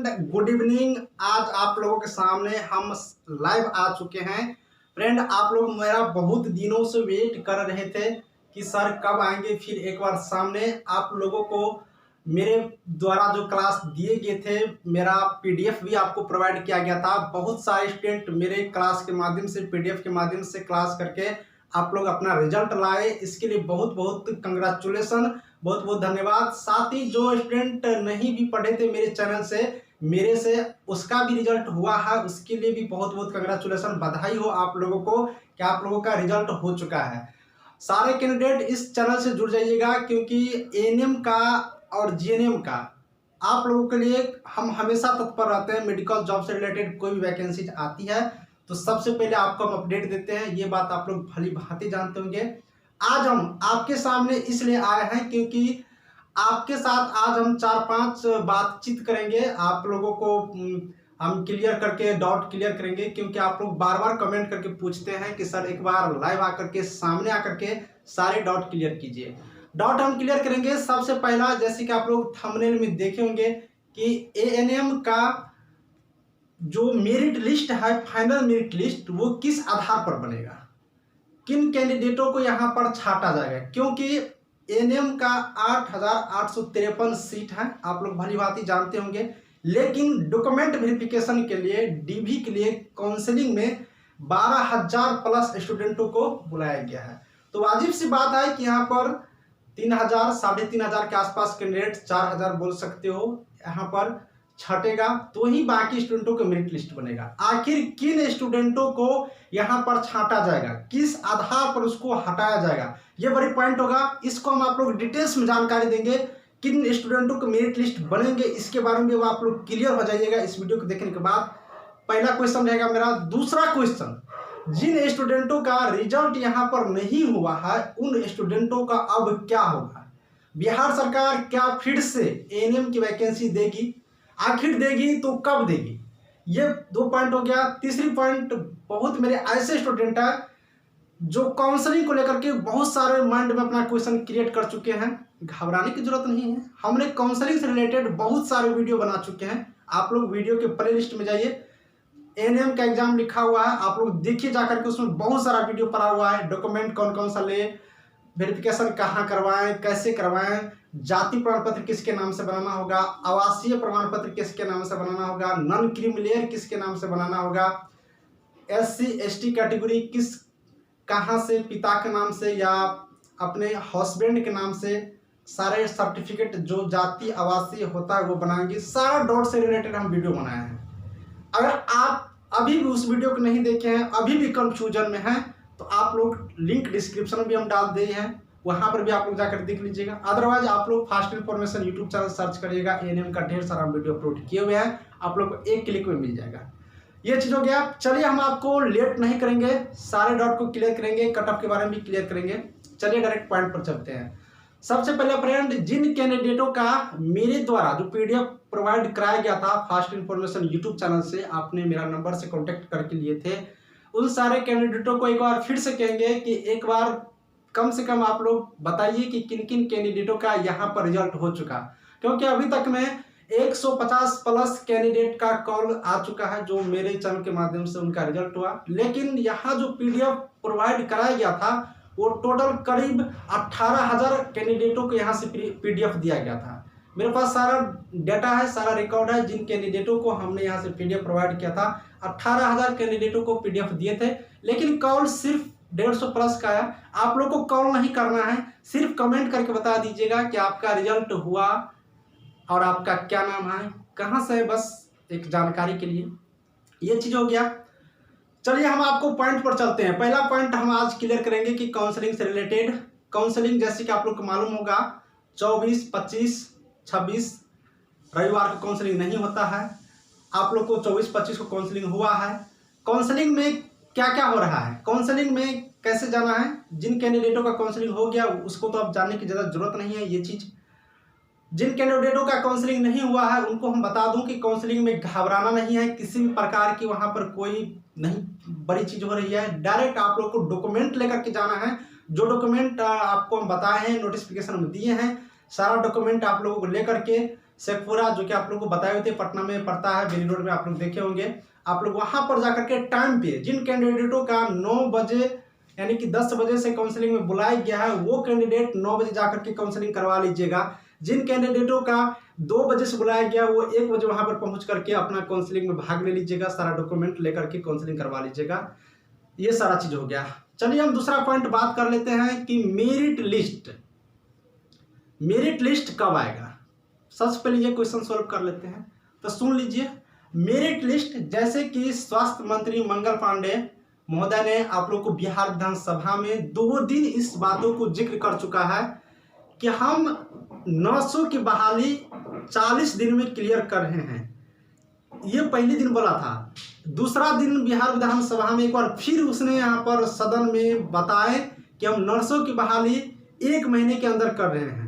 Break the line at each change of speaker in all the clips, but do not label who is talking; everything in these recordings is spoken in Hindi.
Friend good evening. आज आप लोगों के सामने हम लाइव आ चुके हैं। फ्रेंड आप लोग मेरा बहुत दिनों से वेट कर रहे थे कि सर कब आएंगे। फिर एक बार सामने आप लोगों को मेरे द्वारा जो क्लास दिए गए थे, मेरा पीडीएफ भी आपको प्रोवाइड किया गया था। बहुत सारे स्टूडेंट मेरे क्लास के माध्यम से, पीडीएफ के माध्यम से क्लास करके आप लोग अपना रिजल्ट लाए। इसके लिए बहुत बहुत कंग्रेचुलेसन, बहुत बहुत धन्यवाद। साथ ही जो स्टूडेंट नहीं भी पढ़े थे मेरे चैनल से, मेरे से उसका भी रिजल्ट हुआ है, उसके लिए भी बहुत बहुत कंग्रेचुलेसन, बधाई हो आप लोगों को कि आप लोगों का रिजल्ट हो चुका है। सारे कैंडिडेट इस चैनल से जुड़ जाइएगा, क्योंकि एएनएम का और जीएनएम का आप लोगों के लिए हम हमेशा तत्पर रहते हैं। मेडिकल जॉब से रिलेटेड कोई भी वैकेंसी आती है तो सबसे पहले आपको हम अपडेट देते हैं। ये बात आप लोग भली भांति जानते होंगे। आज हम आपके सामने इसलिए आए हैं क्योंकि आपके साथ आज हम 4-5 बातचीत करेंगे। आप लोगों को हम क्लियर करके डाउट क्लियर करेंगे, क्योंकि आप लोग बार बार कमेंट करके पूछते हैं कि सर एक बार लाइव आकर के सामने आकर के सारे डाउट क्लियर कीजिए। डाउट हम क्लियर करेंगे। सबसे पहला, जैसे कि आप लोग थंबनेल में देखे होंगे कि एएनएम का जो मेरिट लिस्ट है, फाइनल मेरिट लिस्ट, वो किस आधार पर बनेगा, किन कैंडिडेटों को यहाँ पर छांटा जाएगा। क्योंकि एएनएम का 8,853 सीट है, आप लोग भली भांति जानते होंगे। लेकिन डॉक्यूमेंट वेरिफिकेशन के लिए, डीवी के लिए काउंसलिंग में 12,000 प्लस स्टूडेंटों को बुलाया गया है। तो वाजिब सी बात है कि यहाँ पर 3,000, 3,500 के आसपास कैंडिडेट, 4,000 बोल सकते हो, यहाँ पर छटेगा तो ही बाकी स्टूडेंटों का मेरिट लिस्ट बनेगा। आखिर किन स्टूडेंटों को यहाँ पर छांटा जाएगा, किस आधार पर उसको हटाया जाएगा, ये बड़ी पॉइंट होगा। इसको हम आप लोग डिटेल्स में जानकारी देंगे। किन स्टूडेंटों को मेरिट लिस्ट बनेंगे इसके बारे में आप लोग क्लियर हो जाइएगा इस वीडियो को देखने के बाद। पहला क्वेश्चन रहेगा मेरा। दूसरा क्वेश्चन, जिन स्टूडेंटों का रिजल्ट यहाँ पर नहीं हुआ है उन स्टूडेंटों का अब क्या होगा। बिहार सरकार क्या फिर से एएनएम की वैकेंसी देगी? आखिर देगी तो कब देगी? ये 2 पॉइंट हो गया। तीसरी पॉइंट, बहुत मेरे ऐसे स्टूडेंट हैं जो काउंसलिंग को लेकर के बहुत सारे माइंड में अपना क्वेश्चन क्रिएट कर चुके हैं। घबराने की जरूरत नहीं है, हमने काउंसलिंग से रिलेटेड बहुत सारे वीडियो बना चुके हैं। आप लोग वीडियो के प्लेलिस्ट में जाइए, एएनएम का एग्जाम लिखा हुआ है, आप लोग देखिए जाकर के, उसमें बहुत सारा वीडियो पड़ा हुआ है। डॉक्यूमेंट कौन कौन सा ले, वेरिफिकेशन कहाँ करवाएं, कैसे करवाएं, जाति प्रमाण पत्र किसके नाम से बनाना होगा, आवासीय प्रमाण पत्र किसके नाम से बनाना होगा, नॉन क्रीमिलियर किसके नाम से बनाना होगा, एससी एसटी कैटेगरी किस कहाँ से, पिता के नाम से या अपने हस्बैंड के नाम से, सारे सर्टिफिकेट जो जाति आवासीय होता है वो बनाएंगे। सारा डॉट से रिलेटेड हम वीडियो बनाए हैं। अगर आप अभी भी उस वीडियो को नहीं देखे हैं, अभी भी कंफ्यूजन में हैं, तो आप लोग लिंक डिस्क्रिप्शन में भी हम डाल दिए हैं, वहां पर भी आप लोग जाकर देख लीजिएगा। अदरवाइज आप लोग fast information YouTube channel search करिएगा, एएनएम का ढेर सारा वीडियो अपलोड किए हुए हैं, आप लोग को एक क्लिक में मिल जाएगा। ये चीज हो गया। चलिए हम आपको लेट नहीं करेंगे, सारे डाउट को क्लियर करेंगे, कट ऑफ के बारे में भी क्लियर करेंगे। चलिए डायरेक्ट पॉइंट पर चलते हैं। सबसे पहले फ्रेंड, जिन कैंडिडेटों का मेरे द्वारा जो पीडीएफ प्रोवाइड कराया गया था फास्ट इन्फॉर्मेशन यूट्यूब चैनल से, आपने मेरा नंबर से कॉन्टेक्ट करके लिए थे, उन सारे कैंडिडेटों को एक बार फिर से कहेंगे कि एक बार कम से कम आप लोग बताइए कि किन किन कैंडिडेटों का यहाँ पर रिजल्ट हो चुका। क्योंकि अभी तक में 150 प्लस कैंडिडेट का कॉल आ चुका है जो मेरे चैनल के माध्यम से उनका रिजल्ट हुआ। लेकिन यहाँ जो पीडीएफ प्रोवाइड कराया गया था वो टोटल करीब 18,000 कैंडिडेटों को यहाँ से पीडीएफ दिया गया था। मेरे पास सारा डेटा है, सारा रिकॉर्ड है, जिन कैंडिडेटों को हमने यहाँ से पीडीएफ प्रोवाइड किया था। 18,000 कैंडिडेटों को पीडीएफ दिए थे, लेकिन कॉल सिर्फ 150 प्लस का है। आप लोग को कॉल नहीं करना है, सिर्फ कमेंट करके बता दीजिएगा कि आपका रिजल्ट हुआ और आपका क्या नाम है, कहाँ से है, बस एक जानकारी के लिए। ये चीज हो गया। चलिए हम आपको पॉइंट पर चलते हैं। पहला पॉइंट हम आज क्लियर करेंगे कि काउंसलिंग से रिलेटेड। काउंसलिंग जैसे कि आप लोग को मालूम होगा 24, 25, 26 रविवार को काउंसलिंग नहीं होता है। आप लोग को 24, 25 को काउंसलिंग हुआ है। काउंसलिंग में क्या क्या हो रहा है, काउंसलिंग में कैसे जाना है, जिन कैंडिडेटों का काउंसलिंग हो गया उसको तो अब जानने की ज़्यादा जरूरत नहीं है। ये चीज़ जिन कैंडिडेटों का काउंसलिंग नहीं हुआ है उनको हम बता दूं कि काउंसलिंग में घबराना नहीं है, किसी भी प्रकार की वहां पर कोई नहीं बड़ी चीज हो रही है। डायरेक्ट आप लोग को डॉक्यूमेंट लेकर के जाना है। जो डॉक्यूमेंट आपको हम बताए हैं, नोटिफिकेशन में दिए हैं, सारा डॉक्यूमेंट आप लोगों को लेकर के शेखपुरा, जो कि आप लोग को बताए हुए थे पटना में पड़ता है, बेली रोड में, आप लोग देखे होंगे। आप लोग वहां पर जाकर के टाइम पे जिन कैंडिडेटों का 9 बजे यानी कि 10 बजे से काउंसलिंग में बुलाया गया है, वो कैंडिडेट 9 बजे जाकर के काउंसलिंग करवा लीजिएगा। जिन कैंडिडेटों का 2 बजे से बुलाया गया, वो 1 बजे वहां पर पहुंच करके अपना काउंसलिंग में भाग ले लीजिएगा, सारा डॉक्यूमेंट लेकर के काउंसलिंग करवा लीजिएगा। ये सारा चीज हो गया। चलिए हम दूसरा पॉइंट बात कर लेते हैं कि मेरिट लिस्ट कब आएगा। सबसे पहले ये क्वेश्चन सॉल्व कर लेते हैं, तो सुन लीजिए। मेरिट लिस्ट, जैसे कि स्वास्थ्य मंत्री मंगल पांडे महोदय ने आप लोग को बिहार विधानसभा में 2 दिन इस बातों को जिक्र कर चुका है कि हम 900 की बहाली 40 दिन में क्लियर कर रहे हैं। ये पहले दिन बोला था। दूसरा दिन बिहार विधानसभा में एक बार फिर उसने यहाँ पर सदन में बताए कि हम 900 की बहाली 1 महीने के अंदर कर रहे हैं।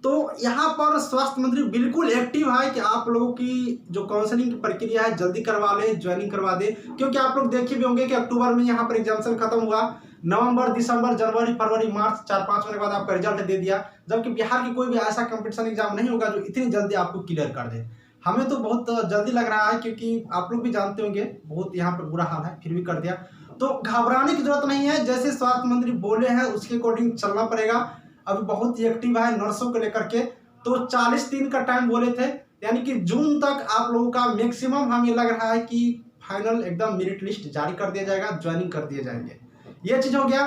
तो यहाँ पर स्वास्थ्य मंत्री बिल्कुल एक्टिव है कि आप लोगों की जो काउंसलिंग की प्रक्रिया है जल्दी करवा ले, ज्वाइनिंग करवा दे। क्योंकि आप लोग देखे भी होंगे कि अक्टूबर में यहाँ पर एग्जामिनेशन खत्म हुआ, नवंबर, दिसंबर, जनवरी, फरवरी, मार्च 4-5 महीने के बाद आपका रिजल्ट दे दिया। जबकि बिहार की कोई भी ऐसा कंपटीशन एग्जाम नहीं होगा जो इतनी जल्दी आपको क्लियर कर दे। हमें तो बहुत जल्दी लग रहा है, क्योंकि आप लोग भी जानते होंगे बहुत यहाँ पर बुरा हाल है, फिर भी कर दिया। तो घबराने की जरूरत नहीं है, जैसे स्वास्थ्य मंत्री बोले हैं उसके अकॉर्डिंग चलना पड़ेगा। अभी बहुत ही एक्टिव है नर्सों को लेकर के। तो 40 दिन का टाइम बोले थे, यानी कि जून तक आप लोगों का मैक्सिमम हमें लग रहा है कि फाइनल एकदम मेरिट लिस्ट जारी कर दिया जाएगा, ज्वाइनिंग कर दिए जाएंगे। ये चीज हो गया।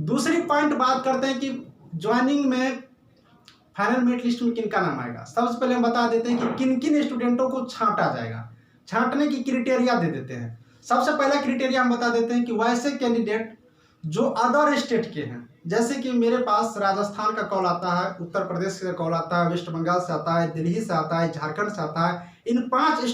दूसरी पॉइंट बात करते हैं कि ज्वाइनिंग में फाइनल मेरिट लिस्ट में किन का नाम आएगा। सबसे पहले हम बता देते हैं कि किन किन स्टूडेंटों को छांटा जाएगा। छांटने की क्राइटेरिया दे देते हैं। सबसे पहला क्राइटेरिया हम बता देते हैं कि वैसे कैंडिडेट जो अदर स्टेट के हैं, जैसे कि मेरे पास राजस्थान का कॉल आता है, उत्तर प्रदेश का कॉल आता है, वेस्ट बंगाल से आता है, दिल्ली से आता है, झारखंड से आता है। इन 5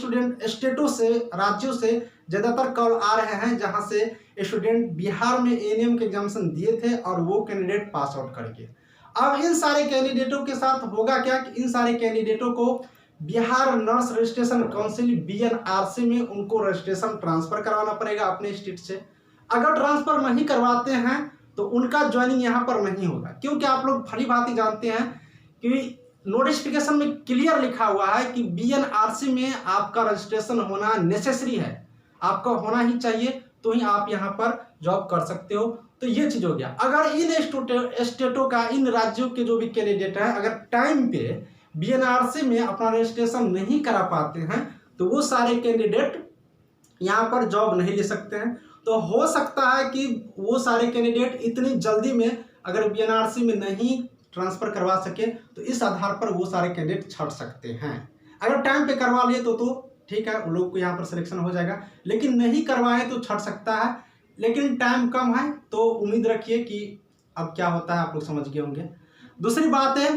स्टेटों से, राज्यों से ज़्यादातर कॉल आ रहे हैं, जहां से स्टूडेंट बिहार में एएनएम के एग्जामिनेशन दिए थे और वो कैंडिडेट पास आउट करके। अब इन सारे कैंडिडेटों के साथ होगा क्या कि इन सारे कैंडिडेटों को बिहार नर्स रजिस्ट्रेशन काउंसिल बीएनआरसी में उनको रजिस्ट्रेशन ट्रांसफर करवाना पड़ेगा अपने स्टेट से। अगर ट्रांसफर नहीं करवाते हैं तो उनका ज्वाइनिंग यहाँ पर नहीं होगा, क्योंकि आप लोग भली भांति जानते हैं कि नोटिफिकेशन में क्लियर लिखा हुआ है कि बीएनआरसी में आपका रजिस्ट्रेशन होना नेसेसरी है, आपका होना ही चाहिए, तो ही आप यहाँ पर जॉब कर सकते हो। तो ये चीज हो गया। अगर इन स्टेटों का, इन राज्यों के जो भी कैंडिडेट हैं, अगर टाइम पे बीएनआरसी में अपना रजिस्ट्रेशन नहीं करा पाते हैं तो वो सारे कैंडिडेट यहाँ पर जॉब नहीं ले सकते हैं। तो हो सकता है कि वो सारे कैंडिडेट इतनी जल्दी में अगर बीएनआरसी में नहीं ट्रांसफर करवा सके तो इस आधार पर वो सारे कैंडिडेट छट सकते हैं। अगर टाइम पे करवा लिए तो ठीक है, उन लोग को यहाँ पर सिलेक्शन हो जाएगा, लेकिन नहीं करवाए तो छट सकता है। लेकिन टाइम कम है तो उम्मीद रखिए कि अब क्या होता है आप लोग समझ गए होंगे। दूसरी बात है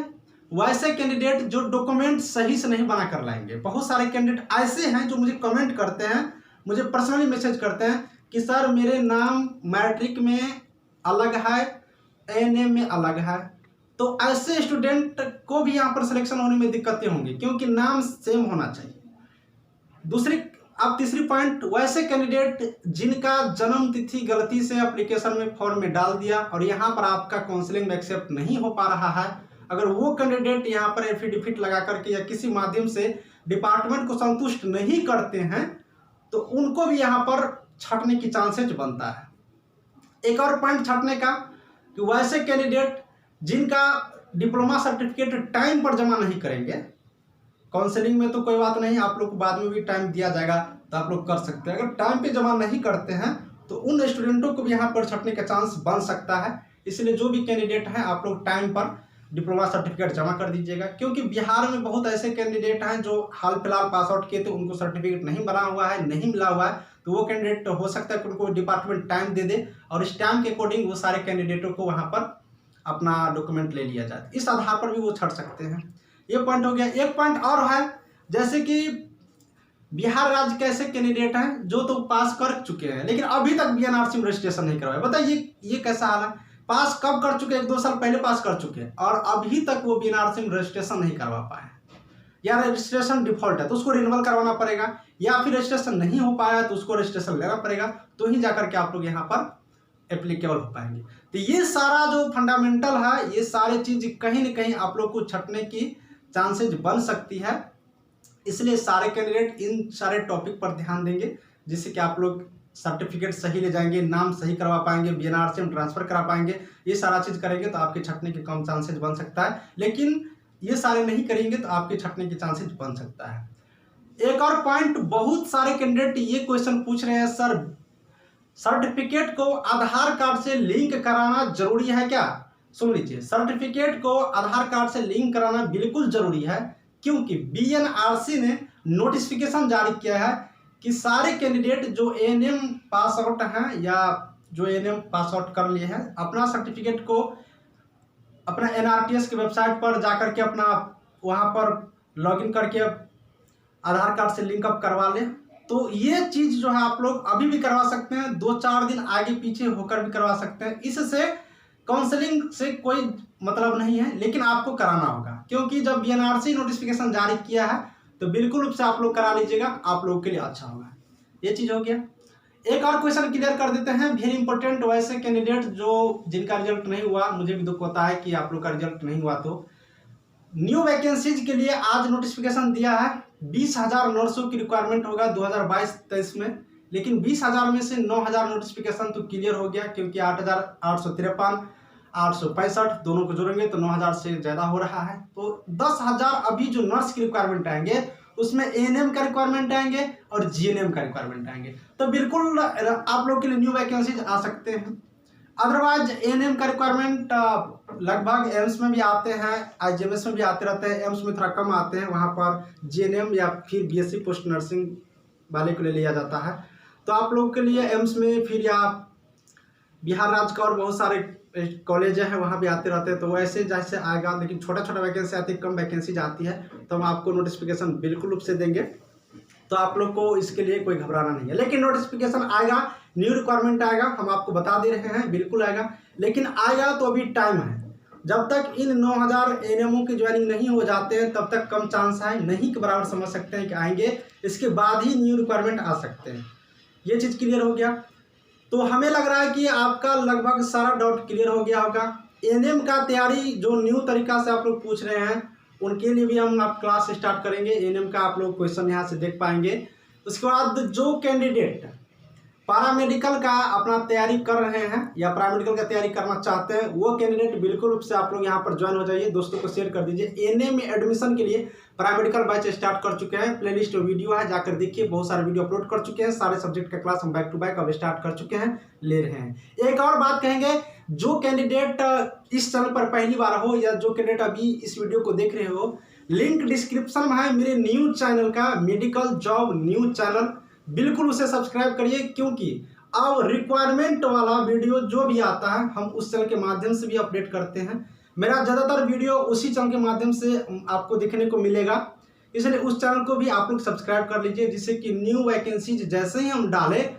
वैसे कैंडिडेट जो डॉक्यूमेंट सही से नहीं बना कर लाएंगे। बहुत सारे कैंडिडेट ऐसे हैं जो मुझे कमेंट करते हैं, मुझे पर्सनली मैसेज करते हैं कि सर मेरे नाम मैट्रिक में अलग है, एएनएम में अलग है। तो ऐसे स्टूडेंट को भी यहाँ पर सिलेक्शन होने में दिक्कतें होंगी, क्योंकि नाम सेम होना चाहिए। अब तीसरी पॉइंट, वैसे कैंडिडेट जिनका जन्म तिथि गलती से एप्लीकेशन में फॉर्म में डाल दिया और यहाँ पर आपका काउंसलिंग में एक्सेप्ट नहीं हो पा रहा है, अगर वो कैंडिडेट यहाँ पर एफिडेविट लगा करके या किसी माध्यम से डिपार्टमेंट को संतुष्ट नहीं करते हैं तो उनको भी यहाँ पर छटने की चांसेस बनता है। एक और पॉइंट छटने का कि वैसे कैंडिडेट जिनका डिप्लोमा सर्टिफिकेट टाइम पर जमा नहीं करेंगे। काउंसलिंग में तो कोई बात नहीं, आप लोग को बाद में भी टाइम दिया जाएगा तो आप लोग कर सकते हैं। अगर टाइम पे जमा नहीं करते हैं तो उन स्टूडेंटों को भी यहाँ पर छटने का चांस बन सकता है। इसलिए जो भी कैंडिडेट हैं आप लोग टाइम पर डिप्लोमा सर्टिफिकेट जमा कर दीजिएगा, क्योंकि बिहार में बहुत ऐसे कैंडिडेट हैं जो हाल फिलहाल पास आउट किए थे, उनको सर्टिफिकेट नहीं बना हुआ है, नहीं मिला हुआ है। तो वो कैंडिडेट हो सकता है कि उनको डिपार्टमेंट टाइम दे दे और इस टाइम के अकॉर्डिंग वो सारे कैंडिडेटों को वहाँ पर अपना डॉक्यूमेंट ले लिया जाए। इस आधार पर भी वो छट सकते हैं। ये पॉइंट हो गया। एक पॉइंट और है, जैसे कि बिहार राज्य के ऐसे कैंडिडेट हैं जो तो पास कर चुके हैं लेकिन अभी तक बीएनआरसी में रजिस्ट्रेशन नहीं करवाए। बताइए ये कैसा हाल है। पास कब कर चुके, 1-2 साल पहले पास कर चुके हैं और अभी तक वो बीएनआरसी में रजिस्ट्रेशन नहीं करवा पाए, या रजिस्ट्रेशन डिफॉल्ट है तो उसको रिन्यूअल करवाना पड़ेगा, या फिर रजिस्ट्रेशन नहीं हो पाया तो उसको रजिस्ट्रेशन लेना पड़ेगा, तो ही जाकर के आप लोग यहाँ पर एप्लीकेबल हो पाएंगे। तो ये सारा जो फंडामेंटल है, ये सारे चीज कहीं ना कहीं आप लोग को छटने की चांसेज बन सकती है। इसलिए सारे कैंडिडेट इन सारे टॉपिक पर ध्यान देंगे, जिससे कि आप लोग सर्टिफिकेट सही ले जाएंगे, नाम सही करवा पाएंगे, बीएनआरसी में ट्रांसफर करा पाएंगे। ये सारा चीज़ करेंगे तो आपके छटने के कम चांसेस बन सकता है, लेकिन ये सारे नहीं करेंगे तो आपके छटने के चांसेस बन सकता है। एक और पॉइंट, बहुत सारे कैंडिडेट ये क्वेश्चन पूछ रहे हैं, सर सर्टिफिकेट को आधार कार्ड से लिंक कराना जरूरी है क्या? सुन लीजिए, सर्टिफिकेट को आधार कार्ड से लिंक कराना बिल्कुल जरूरी है, क्योंकि बीएनआरसी ने नोटिफिकेशन जारी किया है कि सारे कैंडिडेट जो एएनएम पास आउट हैं या जो एएनएम पास आउट कर लिए हैं, अपना सर्टिफिकेट को अपना एनआरटीएस की वेबसाइट पर जाकर के अपना वहां पर लॉगिन करके आधार कार्ड से लिंकअप करवा लें। तो ये चीज़ जो है आप लोग अभी भी करवा सकते हैं, 2-4 दिन आगे पीछे होकर भी करवा सकते हैं। इससे काउंसलिंग से कोई मतलब नहीं है, लेकिन आपको कराना होगा, क्योंकि जब बीएनआरसी नोटिफिकेशन जारी किया है तो बिल्कुल रूप से आप लोग करा लीजिएगा, आप लोगों के लिए अच्छा होगा। ये चीज़ हो गया। एक और क्वेश्चन क्लियर कर देते हैं, वेरी इंपॉर्टेंट। वैसे कैंडिडेट जो जिनका रिजल्ट नहीं हुआ, मुझे भी दुख होता है कि आप लोग का रिजल्ट नहीं हुआ, तो न्यू वैकेंसीज के लिए आज नोटिफिकेशन दिया है। 20,000 नर्सों की रिक्वायरमेंट होगा 2022-23 में, लेकिन 20,000 में से 9,000 नोटिफिकेशन तो क्लियर हो गया, क्योंकि 8,853 865 दोनों को जोड़ेंगे तो 9,000 से ज़्यादा हो रहा है। तो 10,000 अभी जो नर्स की रिक्वायरमेंट आएंगे उसमें एएनएम का रिक्वायरमेंट आएंगे और जीएनएम का रिक्वायरमेंट आएंगे, तो बिल्कुल आप लोग के लिए न्यू वैकेंसीज आ सकते हैं। अदरवाइज एएनएम का रिक्वायरमेंट लगभग एम्स में भी आते हैं, आईजीएमएस में भी आते रहते हैं। एम्स में थोड़ा कम आते हैं, वहाँ पर जीएनएम या फिर बीएससी पोस्ट नर्सिंग वाले को ले लिया जाता है। तो आप लोगों के लिए एम्स में फिर या बिहार राज्य का और बहुत सारे कॉलेज हैं, वहाँ भी आते रहते हैं। तो वैसे जैसे आएगा, लेकिन छोटा छोटा वैकेंसी आती है, कम वैकेंसी जाती है, तो हम आपको नोटिफिकेशन बिल्कुल रूप से देंगे। तो आप लोग को इसके लिए कोई घबराना नहीं है, लेकिन नोटिफिकेशन आएगा, न्यू रिक्वायरमेंट आएगा, हम आपको बता दे रहे हैं, बिल्कुल आएगा, लेकिन आएगा तो अभी टाइम है। जब तक इन 9,000 एएनएमओ की ज्वाइनिंग नहीं हो जाते हैं तब तक कम चांस है, नहीं के बराबर समझ सकते हैं कि आएंगे, इसके बाद ही न्यू रिक्वायरमेंट आ सकते हैं। ये चीज़ क्लियर हो गया। तो हमें लग रहा है कि आपका लगभग सारा डाउट क्लियर हो गया होगा। एएनएम का तैयारी जो न्यू तरीका से आप लोग पूछ रहे हैं, उनके लिए भी हम आप क्लास स्टार्ट करेंगे। एएनएम का आप लोग क्वेश्चन यहाँ से देख पाएंगे। उसके बाद जो कैंडिडेट पैरामेडिकल का अपना तैयारी कर रहे हैं या पैरामेडिकल का तैयारी करना चाहते हैं, वो कैंडिडेट बिल्कुल रूप से आप लोग यहाँ पर ज्वाइन हो जाइए, दोस्तों को शेयर कर दीजिए। एएनएम में एडमिशन के लिए पैरामेडिकल बैच स्टार्ट कर चुके हैं, प्लेलिस्ट वीडियो है, जाकर देखिए, बहुत सारे वीडियो अपलोड कर चुके हैं। सारे सब्जेक्ट का क्लास हम बैक टू बैक अब स्टार्ट कर चुके हैं, ले रहे हैं। एक और बात कहेंगे, जो कैंडिडेट इस चैनल पर पहली बार हो या जो कैंडिडेट अभी इस वीडियो को देख रहे हो, लिंक डिस्क्रिप्शन में है मेरे न्यूज चैनल का, मेडिकल जॉब न्यूज चैनल, बिल्कुल उसे सब्सक्राइब करिए, क्योंकि अब रिक्वायरमेंट वाला वीडियो जो भी आता है हम उस चैनल के माध्यम से भी अपडेट करते हैं। मेरा ज़्यादातर वीडियो उसी चैनल के माध्यम से आपको देखने को मिलेगा, इसलिए उस चैनल को भी आप लोग सब्सक्राइब कर लीजिए, जिससे कि न्यू वैकेंसीज जैसे ही हम डालें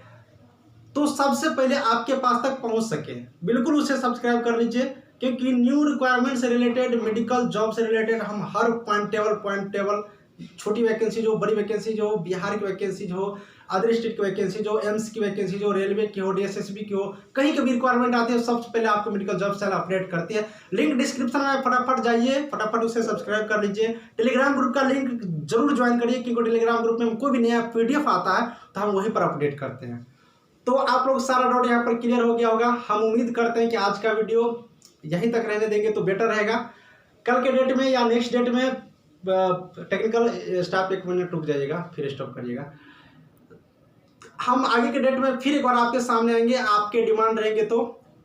तो सबसे पहले आपके पास तक पहुंच सके। बिल्कुल उसे सब्सक्राइब कर लीजिए, क्योंकि न्यू रिक्वायरमेंट से रिलेटेड, मेडिकल जॉब से रिलेटेड हम हर पॉइंट टेबल छोटी वैकेंसी जो, बड़ी वैकेंसी जो, बिहार की वैकेंसी जो, अदर स्टेट की वैकेंसी जो, एम्स की वैकेंसी जो, रेलवे की हो, डीएसएसबी की हो, कहीं की भी रिक्वायरमेंट आती है, सबसे पहले आपको मेडिकल जॉब चैनल अपडेट करती है। लिंक डिस्क्रिप्शन में फटाफट जाइए, फटाफट उसे सब्सक्राइब कर लीजिए। टेलीग्राम ग्रुप का लिंक जरूर ज्वाइन करिए, क्योंकि टेलीग्राम ग्रुप में कोई भी नया पीडीएफ आता है तो हम वहीं पर अपडेट करते हैं। तो आप लोग सारा डाउट यहाँ पर क्लियर हो गया होगा। हम उम्मीद करते हैं कि आज का वीडियो यहीं तक रहने देंगे तो बेटर रहेगा। कल के डेट में या नेक्स्ट डेट में टेक्निकल स्टाफ 1 मिनट रुक जाइएगा, फिर स्टॉप करिएगा। हम आगे के डेट में फिर एक बार आपके सामने आएंगे, आपके डिमांड रहेंगे तो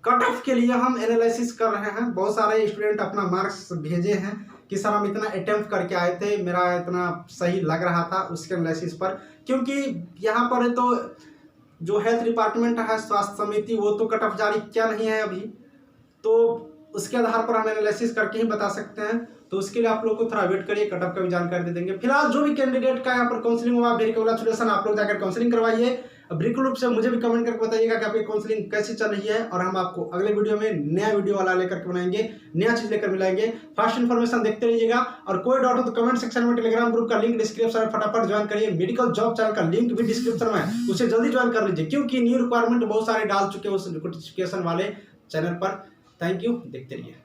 कट ऑफ के लिए हम एनालिसिस कर रहे हैं। बहुत सारे स्टूडेंट अपना मार्क्स भेजे हैं कि सर हम इतना अटेम्प्ट करके आए थे, मेरा इतना सही लग रहा था उसके एनालिसिस पर, क्योंकि यहाँ पर तो जो हेल्थ डिपार्टमेंट है, स्वास्थ्य समिति, वो तो कट ऑफ जारी क्या नहीं है अभी, तो उसके आधार पर हम एनालिसिस करके ही बता सकते हैं। तो उसके लिए आप लोग को थोड़ा वेट करिए, कट ऑफ का भी जानकारी दे देंगे। फिलहाल जो भी कैंडिडेट का यहाँ पर काउंसलिंग हुआ, कॉन्ग्रेचुलेसन, आप लोग जाकर काउंसलिंग करवाइए। बिल्कुल रूप से मुझे भी कमेंट करके बताइएगा कि आपकी काउंसलिंग कैसी चल रही है, और हम आपको अगले वीडियो में नया वीडियो वाला लेकर के बनाएंगे, नया चीज लेकर मिलाएंगे। फास्ट इन्फॉर्मेशन देखते रहिएगा, और कोई डाउट हो तो कमेंट सेक्शन में टेलीग्राम ग्रुप का लिंक डिस्क्रिप्शन में फटाफट ज्वाइन करिए। मेडिकल जॉब चैनल का लिंक भी डिस्क्रिप्शन में है, उसे जल्दी ज्वाइन कर लीजिए, क्योंकि न्यू रिक्वायरमेंट बहुत सारे डाल चुके हैं उस नोटिफिकेशन वाले चैनल पर। थैंक यू, देखते रहिए।